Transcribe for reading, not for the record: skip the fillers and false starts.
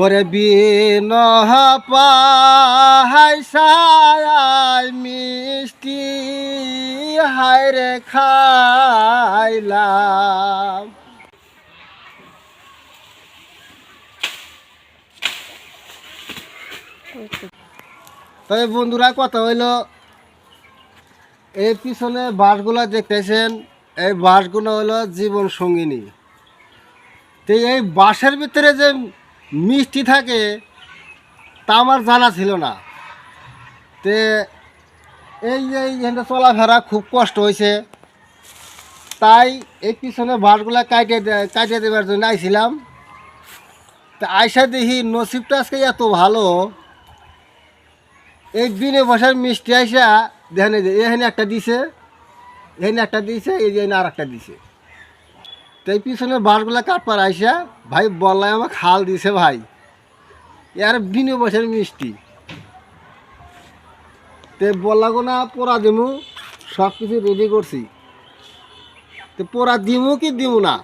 ওরে বিন পাহাই মিষ্টি হায়রে খাইলাম। তবে বন্ধুরা কথা হইল, এই পিছনে বাসগুলো দেখতেছেন, এই বাসগুলো হলো জীবন সঙ্গিনী। তো এই বাসের ভিতরে যে মিষ্টি থাকে তা আমার জানা ছিল না। তে এই যে এইখানটা চলাফেরা খুব কষ্ট হয়েছে, তাই এই পিছনে বাসগুলা কাটিয়ে দেওয়ার জন্য আইছিলাম। তা আইসা দেখি নসিবটা আজকে এত ভালো, এই বিনে বসার মিষ্টি আইসা দেখেন, এই যে এখানে একটা দিছে, এখানে একটা দিছে, এই যে আর একটা দিছে। তো এই পিছনে বাসগুলা কাটপার আইসা ভাই বললাই আমাকে হাল দিছে ভাই, এর বিনে বসার মিষ্টি। তো বললাগো না পোড়া দিমু, সব কিছু রেডি করছি, তো পোড়া দিমু কি দিমু না।